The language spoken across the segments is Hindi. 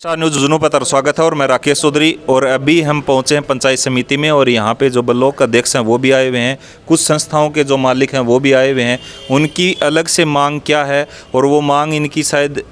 स्टार न्यूज़ जुनू पर स्वागत है और मैं राकेश चौधरी। और अभी हम पहुंचे हैं पंचायत समिति में और यहाँ पे जो ब्लॉक अध्यक्ष हैं वो भी आए हुए हैं, कुछ संस्थाओं के जो मालिक हैं वो भी आए हुए हैं। उनकी अलग से मांग क्या है और वो मांग इनकी शायद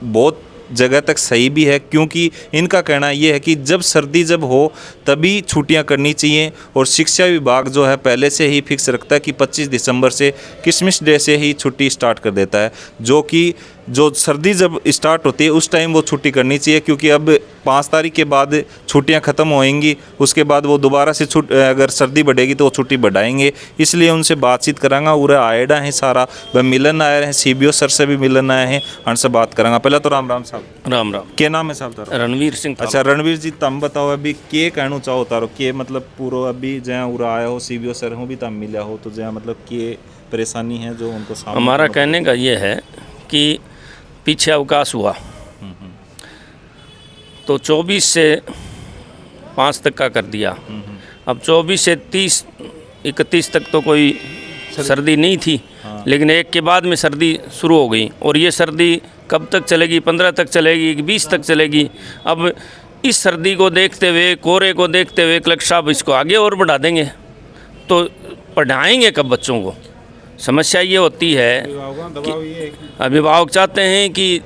बहुत जगह तक सही भी है, क्योंकि इनका कहना ये है कि जब सर्दी जब हो तभी छुट्टियां करनी चाहिए। और शिक्षा विभाग जो है पहले से ही फिक्स रखता है कि 25 दिसंबर से क्रिसमस डे से ही छुट्टी स्टार्ट कर देता है, जो कि जो सर्दी जब स्टार्ट होती है उस टाइम वो छुट्टी करनी चाहिए, क्योंकि अब 5 तारीख के बाद छुट्टियां ख़त्म होएंगी। उसके बाद वो दोबारा से अगर सर्दी बढ़ेगी तो वो छुट्टी बढ़ाएंगे। इसलिए उनसे बातचीत करांगा। उरे आएडा हैं सारा वह मिलन आए हैं, सीबीओ सर से भी मिलन आए हैं, उनसे बात करांगा। पहले तो राम राम साहब। राम राम। क्या नाम है साहब तारा? रणवीर सिंह। अच्छा रणवीर जी, तुम बताओ अभी के कहना चाहो तारो के मतलब पूरा अभी जहाँ उरा आया हो सीबीओ सर हो भी तुम मिला हो तो जहाँ मतलब के परेशानी है जो उनको सामने? हमारा कहने का ये है कि पीछे अवकाश हुआ तो 24 से 5 तक का कर दिया। अब 24 से 30-31 तक तो कोई सर्दी नहीं थी, लेकिन एक के बाद में सर्दी शुरू हो गई। और ये सर्दी कब तक चलेगी? 15 तक चलेगी कि 20 तक चलेगी? अब इस सर्दी को देखते हुए, कोहरे को देखते हुए कलेक्टर साहब इसको आगे और बढ़ा देंगे तो पढ़ाएंगे कब बच्चों को? समस्या ये होती है कि अभिभावक चाहते हैं कि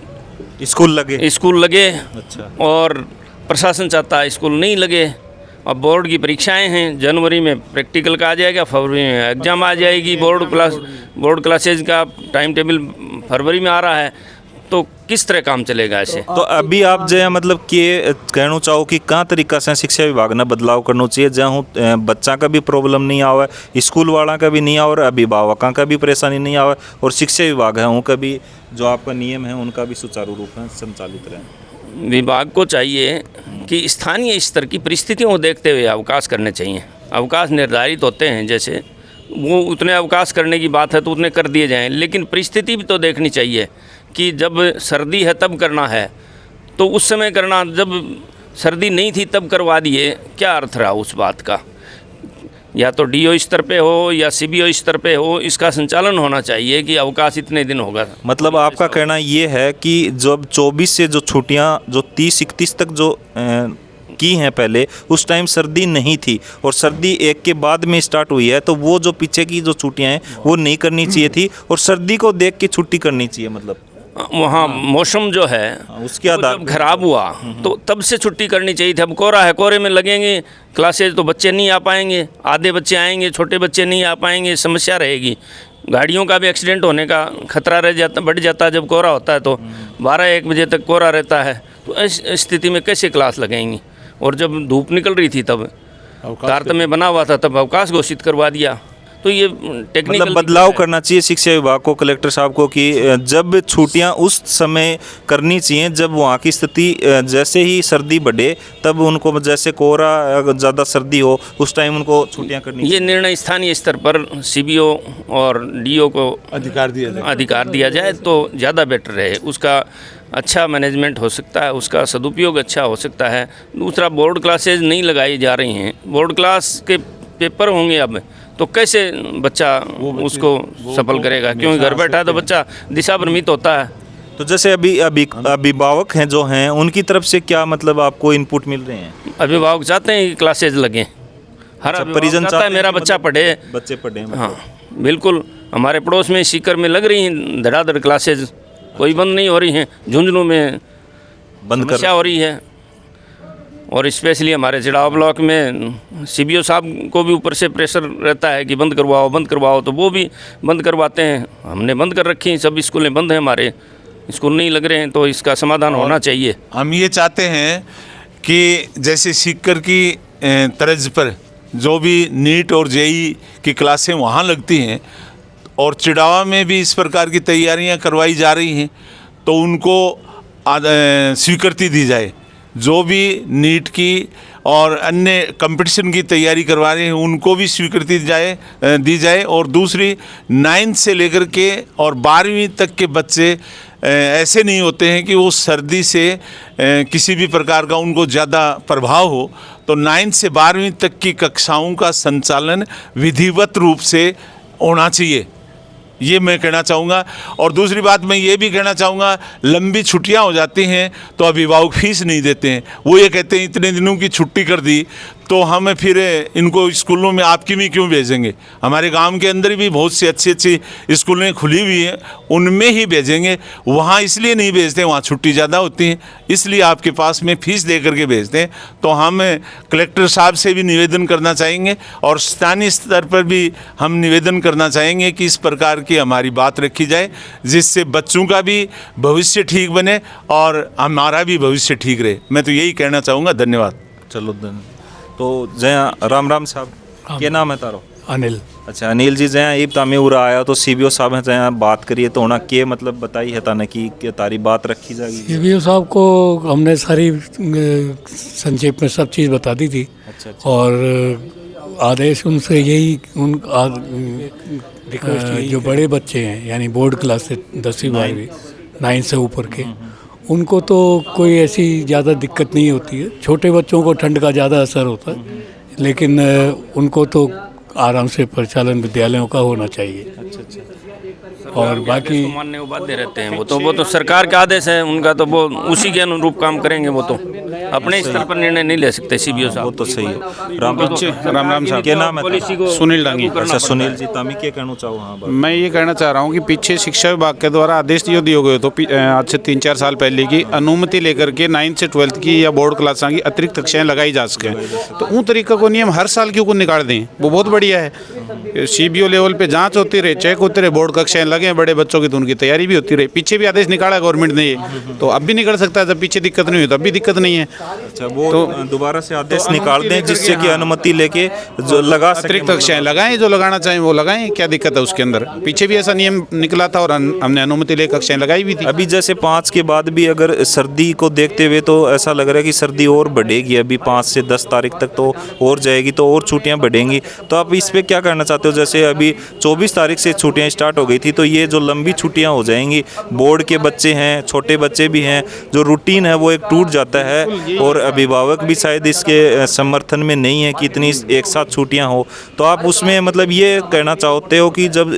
स्कूल लगे। अच्छा। और प्रशासन चाहता है स्कूल नहीं लगे। अब बोर्ड की परीक्षाएं हैं, जनवरी में प्रैक्टिकल का आ जाएगा, फरवरी में एग्ज़ाम आ जाएगी। बोर्ड क्लासेज का टाइम टेबल फरवरी में आ रहा है, तो किस तरह काम चलेगा ऐसे? तो अभी आप जो मतलब के कहना चाहो कि कहाँ तरीका से शिक्षा विभाग ने बदलाव करना चाहिए जहाँ बच्चा का भी प्रॉब्लम नहीं आवे, स्कूल वाला का भी नहीं आवे और अभिभावकों का भी परेशानी नहीं आवे, और शिक्षा विभाग है उनका भी जो आपका नियम है उनका भी सुचारू रूप में संचालित रहे? विभाग को चाहिए कि स्थानीय स्तर की परिस्थितियों को देखते हुए अवकाश करने चाहिए। अवकाश निर्धारित होते हैं, जैसे वो उतने अवकाश करने की बात है तो उतने कर दिए जाएं, लेकिन परिस्थिति भी तो देखनी चाहिए कि जब सर्दी है तब करना है तो उस समय करना, जब सर्दी नहीं थी तब करवा दिए, क्या अर्थ रहा उस बात का? या तो डीओ स्तर पे हो या सीबीओ स्तर पे हो, इसका संचालन होना चाहिए कि अवकाश इतने दिन होगा। मतलब आपका कहना ये है कि जब 24 से जो छुट्टियां जो 30-31 तक जो की हैं पहले, उस टाइम सर्दी नहीं थी और सर्दी एक के बाद में स्टार्ट हुई है, तो वो जो पीछे की जो छुट्टियां हैं वो नहीं करनी चाहिए थी और सर्दी को देख के छुट्टी करनी चाहिए। मतलब वहाँ मौसम जो है उसके आधार जब खराब हुआ तो तब से छुट्टी करनी चाहिए थी। अब कोहरा है, कोहरे में लगेंगे क्लासेज तो बच्चे नहीं आ पाएंगे, आधे बच्चे आएंगे, छोटे बच्चे नहीं आ पाएंगे, समस्या रहेगी। गाड़ियों का भी एक्सीडेंट होने का खतरा बढ़ जाता है जब कोहरा होता है। तो 12-1 बजे तक कोहरा रहता है, तो इस स्थिति में कैसे क्लास लगेंगी? और जब धूप निकल रही थी तब तारतम्य बना हुआ था, तब अवकाश घोषित करवा दिया। तो ये टेक्निकल मतलब बदलाव करना चाहिए शिक्षा विभाग को, कलेक्टर साहब को, कि जब छुट्टियां उस समय करनी चाहिए जब वहाँ की स्थिति जैसे ही सर्दी बढ़े तब उनको, जैसे कोहरा ज़्यादा सर्दी हो उस टाइम उनको छुट्टियां करनी चाहिए। ये निर्णय स्थानीय स्तर पर सीबीओ और डीओ को अधिकार दिया जाए तो ज़्यादा बेटर रहे। उसका अच्छा मैनेजमेंट हो सकता है, उसका सदुपयोग अच्छा हो सकता है। दूसरा, बोर्ड क्लासेज नहीं लगाई जा रही हैं, बोर्ड क्लास के पेपर होंगे अब, तो कैसे बच्चा उसको सफल करेगा? क्योंकि घर बैठा है तो बच्चा दिशा भ्रमित होता है। तो जैसे अभी अभिभावक हैं जो हैं उनकी तरफ से क्या मतलब आपको इनपुट मिल रहे हैं? अभिभावक चाहते हैं कि क्लासेज लगें, हर परिजन चाहता है मेरा बच्चा पढ़े, बच्चे पढ़े। हाँ बिल्कुल। हमारे पड़ोस में सीकर में लग रही हैं धड़ाधड़ क्लासेज, कोई बंद नहीं हो रही हैं। झुंझुनू में समस्या हो रही है। और स्पेशली हमारे चिड़ाव ब्लॉक में सीबीओ साहब को भी ऊपर से प्रेशर रहता है कि बंद करवाओ, तो वो भी बंद करवाते हैं। हमने बंद कर रखी हैं, सब स्कूलें बंद हैं, हमारे स्कूल नहीं लग रहे हैं, तो इसका समाधान होना चाहिए। हम ये चाहते हैं कि जैसे सीकर की तर्ज पर जो भी नीट और जेई की क्लासें वहाँ लगती हैं और चिड़ावा में भी इस प्रकार की तैयारियां करवाई जा रही हैं, तो उनको स्वीकृति दी जाए। जो भी नीट की और अन्य कंपटीशन की तैयारी करवा रहे हैं उनको भी स्वीकृति दी जाए। और दूसरी, 9th से लेकर के और 12वीं तक के बच्चे ऐसे नहीं होते हैं कि वो सर्दी से किसी भी प्रकार का उनको ज़्यादा प्रभाव हो, तो 9th से 12वीं तक की कक्षाओं का संचालन विधिवत रूप से होना चाहिए। ये मैं कहना चाहूँगा। और दूसरी बात मैं ये भी कहना चाहूँगा, लंबी छुट्टियाँ हो जाती हैं तो अभिभावक फीस नहीं देते हैं। वो ये कहते हैं इतने दिनों की छुट्टी कर दी तो हमें फिर इनको स्कूलों में आपकी में क्यों भेजेंगे। हमारे गांव के अंदर भी बहुत सी अच्छी अच्छी स्कूलें खुली हुई हैं, उनमें ही भेजेंगे। वहाँ इसलिए नहीं भेजते, वहाँ छुट्टी ज़्यादा होती है, इसलिए आपके पास में फ़ीस दे करके भेजते हैं। तो हम कलेक्टर साहब से भी निवेदन करना चाहेंगे और स्थानीय स्तर पर भी हम निवेदन करना चाहेंगे कि इस प्रकार की हमारी बात रखी जाए, जिससे बच्चों का भी भविष्य ठीक बने और हमारा भी भविष्य ठीक रहे। मैं तो यही कहना चाहूँगा। धन्यवाद। चलो तो जया राम राम साहब, क्या नाम है तारो? अनिल। अच्छा अनिल जी, जया ईब तामे उरा आया तो सीबीओ साहब हैं, जया बात करिए तो होना के मतलब बताई है ताने की के तारी बात रखी जाएगी। सीबीओ साहब को हमने सारी संक्षेप में सब चीज़ बता दी थी। अच्छा, अच्छा। और आदेश उनसे यही जो बड़े बच्चे हैं यानी बोर्ड क्लास से 10वीं 12वीं 9 से ऊपर के, उनको तो कोई ऐसी ज़्यादा दिक्कत नहीं होती है। छोटे बच्चों को ठंड का ज़्यादा असर होता है, लेकिन उनको तो आराम से परिचालन विद्यालयों का होना चाहिए। अच्छा अच्छा। और बाकी मानने को बाध्य रहते हैं। वो तो सरकार का आदेश है उनका, तो वो उसी के अनुरूप काम करेंगे। वो तो अपने स्तर पर निर्णय नहीं ले सकते सीबीओ साहब। वो तो सही है। राम राम साहब, क्या नाम है? सुनील डांगी। अच्छा सुनील जी, तामी क्या कहना चाहो? हाँ मैं ये कहना चाह रहा हूँ कि पीछे शिक्षा विभाग के द्वारा आदेश दिए गए तो आज से 3-4 साल पहले की अनुमति लेकर के 9 से 12 की या बोर्ड क्लास की अतिरिक्त कक्षाएं लगाई जा सकें, तो उन तरीका को नियम हर साल क्यों को निकाल दें, वो बहुत बढ़िया है। सीबीओ लेवल पे जांच होती रहे, चेक होते रहे, बोर्ड कक्षाएं लगे बड़े बच्चों की तो उनकी तैयारी भी होती रही। पीछे भी आदेश निकाला गवर्नमेंट ने, ये तो अब भी निकल सकता है। जब पीछे दिक्कत नहीं हुई तो अब भी दिक्कत नहीं है। अच्छा, वो तो दोबारा से आदेश निकाल दें जिससे कि अनुमति लेके जो लगा सकें, अतिरिक्त कक्षाएं लगाएं, जो लगाना चाहें वो लगाएं, क्या दिक्कत है उसके अंदर। पीछे भी ऐसा नियम निकला था और हमने अनुमति ले कक्षाएं लगाई भी थी। अभी जैसे 5 के बाद भी अगर सर्दी को देखते हुए तो ऐसा लग रहा है कि सर्दी और बढ़ेगी। अभी 5 से 10 तारीख तक तो और जाएगी, तो और छुट्टियां बढ़ेंगी। तो आप इस पे क्या करना चाहते हो? जैसे अभी 24 तारीख से छुट्टियां स्टार्ट हो गई थी, तो ये जो लंबी छुट्टियां हो जाएंगी, बोर्ड के बच्चे हैं, छोटे बच्चे भी हैं, जो रूटीन है वो एक टूट जाता है। और अभिभावक भी शायद इसके समर्थन में नहीं है कि इतनी एक साथ छुट्टियां हो। तो आप उसमें मतलब ये कहना चाहते हो कि जब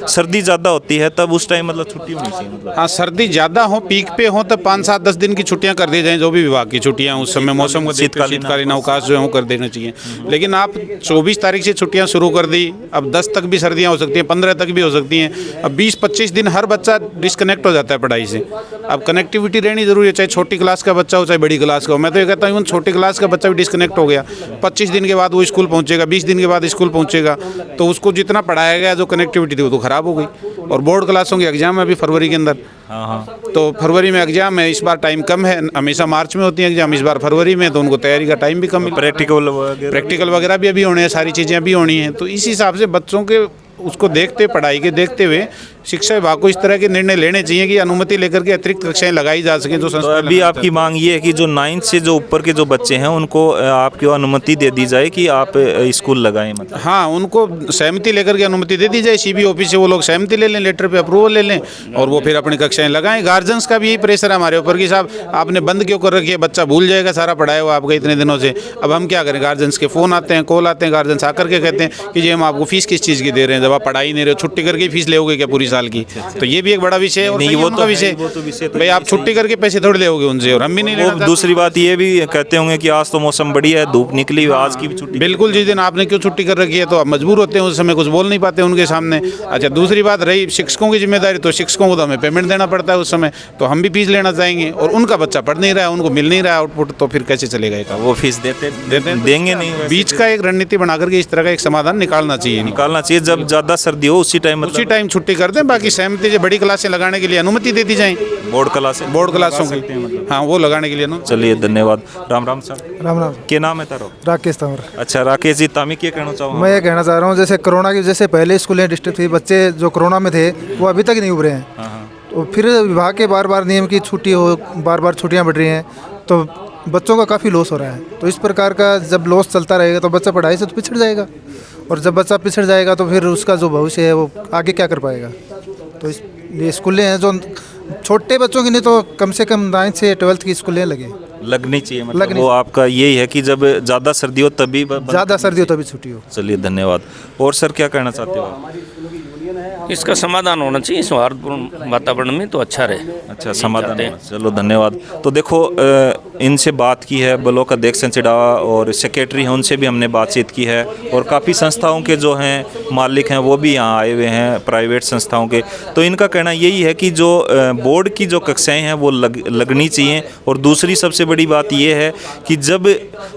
सर्दी ज़्यादा होती है तब उस टाइम मतलब छुट्टी होनी चाहिए? मतलब हाँ, सर्दी ज़्यादा हो, पीक पे हो, तब 5-7-10 दिन की छुट्टियां कर दी जाएं, जो भी विभाग की छुट्टियां उस समय मौसम को शीतकालीन अवकाश जो है वो कर देना चाहिए। लेकिन आप 24 तारीख से छुट्टियां शुरू कर दी, अब 10 तक भी सर्दियां हो सकती हैं, 15 तक भी हो सकती हैं। अब 20-25 दिन हर बच्चा डिस्कनेक्ट हो जाता है पढ़ाई से। अब कनेक्टिविटी रहनी जरूरी है, चाहे छोटी क्लास का बच्चा हो चाहे बड़ी क्लास का हो। मैं तो ये कहता हूँ छोटी क्लास का बच्चा भी डिस्कनेक्ट हो गया, 25 दिन के बाद वो स्कूल पहुँचेगा, 20 दिन के बाद स्कूल पहुँचेगा, तो उसको जितना पढ़ाया गया जो कनेक्टिविटी थी वो तो ख़राब हो गई। और बोर्ड क्लासों के एग्जाम है अभी फरवरी के अंदर। हाँ, तो फरवरी में एग्जाम है, इस बार टाइम कम है, हमेशा मार्च में होती है एग्जाम, इस बार फरवरी में, तो उनको तैयारी का टाइम भी कम मिला। प्रैक्टिकल वगैरह भी अभी होने हैं, सारी चीज़ें अभी होनी हैं। तो इस हिसाब से बच्चों के उसको देखते, पढ़ाई के देखते हुए शिक्षा विभाग को इस तरह के निर्णय लेने चाहिए कि अनुमति लेकर के अतिरिक्त कक्षाएं लगाई जा सकें। जो तो अभी आपकी मांग ये है कि जो 9 से जो ऊपर के जो बच्चे हैं उनको आपकी अनुमति दे दी जाए कि आप स्कूल लगाएं? मतलब हाँ, उनको सहमति लेकर के अनुमति दे दी जाए। सीबीओ ऑफिस से वो लोग सहमति ले लें, लेटर पे अप्रूवल ले लें और वो फिर अपनी कक्षाएं लगाएं। गार्जियंस का भी यही प्रेशर है हमारे ऊपर कि साहब आपने बंद क्यों कर रखी है, बच्चा भूल जाएगा सारा पढ़ाया हुआ आपका इतने दिनों से। अब हम क्या करें, गार्जियंस के फ़ोन आते हैं, कॉल आते हैं, गार्जियंस आकर के कहते हैं कि जी हम आपको फीस किस चीज़ की दे रहे हैं, जब आप पढ़ाई नहीं रहे हो, छुट्टी करके फीस ले क्या पूरी साल की? तो ये भी एक बड़ा विषय है। और नहीं, वो तो विषय भाई आप छुट्टी करके पैसे थोड़े लेोगे उनसे, और हम भी नहीं लेना। दूसरी बात ये भी कहते होंगे कि आज तो मौसम बढ़िया है, धूप निकली, आज की भी छुट्टी। बिल्कुल, जिस दिन आपने क्यों छुट्टी कर रखी है तो आप मजबूर होते हैं, उस समय कुछ बोल नहीं पाते उनके सामने। अच्छा, दूसरी बात रही शिक्षकों की जिम्मेदारी, तो शिक्षकों को तो हमें पेमेंट देना पड़ता है उस समय, तो हम भी फीस लेना चाहेंगे और उनका बच्चा पढ़ नहीं रहा है, उनको मिल नहीं रहा आउटपुट, तो फिर कैसे चलेगा? वो फीस देंगे नहीं। बीच का एक रणनीति बना करके इस तरह का एक समाधान निकालना चाहिए। जब ज़्यादा सर्दी हो उसी टाइम छुट्टी कर दें। बाकी सहमति से बड़ी क्लासें लगाने के लिए अनुमति दे दी जाए, बोर्ड क्लासों की, हाँ वो लगाने के लिए। चलिए धन्यवाद। राम राम साहब। राम राम। क्या नाम है तारो? राकेश तंवर। अच्छा राकेश जी, तामी क्या कहना चाहूँ? मैं ये कहना चाह रहा हूँ, जैसे कोरोना की वजह से पहले स्कूलें डिस्ट्रिक्ट थी, बच्चे जो कोरोना में थे वो अभी तक नहीं उभरे हैं। तो फिर विभाग के बार बार नियम की छुट्टी हो, बार बार छुट्टियाँ बढ़ रही हैं, तो बच्चों का काफ़ी लॉस हो रहा है। तो इस प्रकार का जब लॉस चलता रहेगा तो बच्चा पढ़ाई से तो पिछड़ जाएगा, और जब बच्चा पिछड़ जाएगा तो फिर उसका जो भविष्य है वो आगे क्या कर पाएगा। तो ये स्कूलें हैं जो छोटे बच्चों की नहीं तो कम से कम 9 से 12 की स्कूलें लगनी चाहिए। मतलब वो आपका यही है कि जब ज़्यादा सर्दी हो तभी ज़्यादा सर्दी हो तभी छुट्टी हो। चलिए धन्यवाद। और सर क्या कहना चाहते हो आप? इसका समाधान होना चाहिए सौहार्दपूर्ण वातावरण में, तो अच्छा रहे। अच्छा समाधान चाहते हैं। होना। चलो धन्यवाद। तो देखो इनसे बात की है, ब्लॉक अध्यक्ष चिड़ावा और सेक्रेटरी हैं, उनसे भी हमने बातचीत की है, और काफ़ी संस्थाओं के जो हैं मालिक हैं वो भी यहाँ आए हुए हैं, प्राइवेट संस्थाओं के। तो इनका कहना यही है कि जो बोर्ड की जो कक्षाएं हैं वो लगनी चाहिए। और दूसरी सबसे बड़ी बात ये है कि जब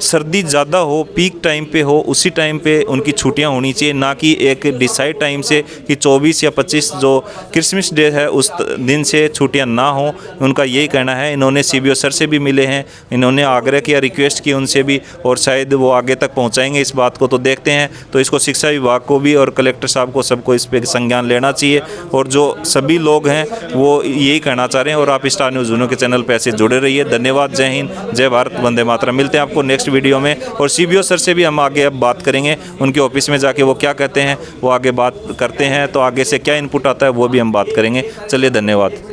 सर्दी ज़्यादा हो, पीक टाइम पे हो, उसी टाइम पे उनकी छुट्टियां होनी चाहिए, ना कि एक डिसाइड टाइम से कि 24 या 25 जो क्रिसमस डे है उस दिन से छुट्टियां ना हो। उनका यही कहना है। इन्होंने CBO सर से भी मिले हैं, इन्होंने आग्रह किया, रिक्वेस्ट की उनसे भी, और शायद वो आगे तक पहुंचाएंगे इस बात को। तो देखते हैं। तो इसको शिक्षा विभाग को भी और कलेक्टर साहब को सबको इस पर संज्ञान लेना चाहिए, और जो सभी लोग हैं वो यही कहना चाह रहे हैं। और आप स्टार न्यूज़ जूनों के चैनल पर ऐसे जुड़े रहिए। धन्यवाद। जय हिंद, जय भारत, वंदे मातरम। मिलते हैं आपको नेक्स्ट वीडियो में। और CBO सर से भी हम आगे अब बात करेंगे, उनके ऑफिस में जाके वो क्या कहते हैं वो आगे बात करते हैं, तो आगे से क्या इनपुट आता है वो भी हम बात करेंगे। चलिए धन्यवाद।